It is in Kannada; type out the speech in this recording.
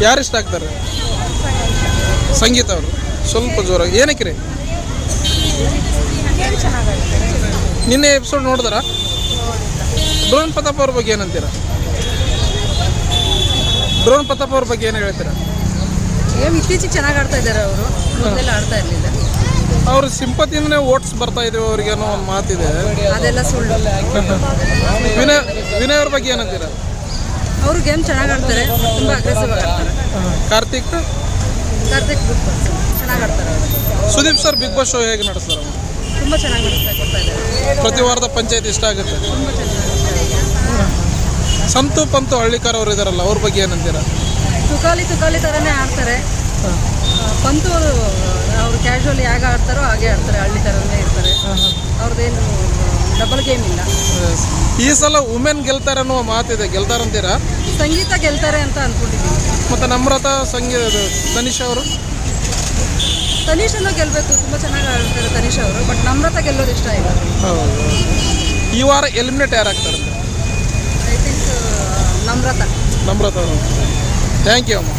ಯಾರು ಇಷ್ಟ ಆಗ್ತಾರೆ? ಸಂಗೀತ ಅವರು ಸ್ವಲ್ಪ ಜೋರಾಗಿ ಏನಕ್ಕೆ ರೀ? ನಿನ್ನೆ ಎಪಿಸೋಡ್ ನೋಡಿದಾರ? ಡ್ರೋನ್ ಪ್ರತಾಪ್ ಅವ್ರ ಬಗ್ಗೆ ಏನಂತೀರ? ಡ್ರೋನ್ ಪ್ರತಾಪ್ ಅವ್ರ ಬಗ್ಗೆ ಏನು ಹೇಳ್ತೀರಾ? ಇತ್ತೀಚೆಗೆ ಚೆನ್ನಾಗಿ ಆಡ್ತಾ ಇದ್ದಾರೆ ಅವರು, ಮೊದಲೆಲ್ಲ ಆಡ್ತಾ ಇರಲಿಲ್ಲ. ಅವ್ರ ಸಿಂಪತಿಯಿಂದನೇ ಓಟ್ಸ್ ಬರ್ತಾ ಇದ್ದೇವೆ ಅವ್ರಿಗೆ ಅನ್ನೋ ಒಂದು ಮಾತಿದೆ, ಅದೆಲ್ಲ ಸುಳ್ಳು. ವಿನಯ್ ಅವ್ರ ಬಗ್ಗೆ ಏನಂತೀರ? ಅವರು ಗೇಮ್ ಚೆನ್ನಾಗಿ ಆಡ್ತಾರೆ, ತುಂಬ ಅಗ್ರೆಸಿವ್ ಆಗಿ ಆಡ್ತಾರೆ. ಕಾರ್ತಿಕ್ ಗುಡ್ ಪರ್ಸನ್, ಚೆನ್ನಾಗಿ ಆಡ್ತಾರೆ ಅವರು. Sudeep sir Bigg Boss show ಹೇಗೆ ನಡೆಸ್ತಾರೆ? ತುಂಬ ಚೆನ್ನಾಗಿ ಕೊಡ್ತಾ ಇದ್ದಾರೆ. ಪ್ರತಿ ವಾರದ ಪಂಚಾಯತ್ ಇಷ್ಟ ಆಗುತ್ತೆ. ತುಂಬ ಚೆನ್ನಾಗಿ ಸಂತು ಪಂತು ಹಳ್ಳಿಕಾರ ಅವರು ಇದಾರಲ್ಲ, ಅವ್ರ ಬಗ್ಗೆ ಏನಂತೀರ? ತುಕಾಲಿ ಥರನೇ ಆಡ್ತಾರೆ. ಪಂತು ಅವರು ಕ್ಯಾಶುವಲಿ ಹೇಗೆ ಆಡ್ತಾರೋ ಹಾಗೆ ಆಡ್ತಾರೆ, ಹಳ್ಳಿ ಥರನೇ ಇರ್ತಾರೆ. ಅವ್ರದ್ದೇನು ಡಬಲ್ ಗೇಮ್ ಇಲ್ಲ. ಈ ಸಲ ವುಮೆನ್ ಗೆಲ್ತಾರೆ ಅನ್ನೋ ಮಾತಿದೆ, ಗೆಲ್ತಾರಂತೀರಾ? ಸಂಗೀತ ಗೆಲ್ತಾರೆ ಅಂತ ಅಂದ್ಕೊಂಡಿದ್ದೀನಿ. ಮತ್ತು ನಮ್ರತಾ ತನಿಷಾ ಅವರು? ತನಿಷನ್ನು ಗೆಲ್ಲಬೇಕು, ತುಂಬ ಚೆನ್ನಾಗಿ ಆಡ್ತಾರೆ ತನಿಷಾ ಅವರು. ಬಟ್ ನಮ್ರತಾ ಗೆಲ್ಲೋದು ಇಷ್ಟ ಇಲ್ಲ. ಹೌದು. ಈ ವಾರ ಎಲಿಮಿನೇಟ್ ಯಾರಾಗ್ತಾರೆ? ಐ ಥಿಂಕ್ ನಮ್ರತಾ ಅವರು. ಥ್ಯಾಂಕ್ ಯು ಅಮ್ಮ.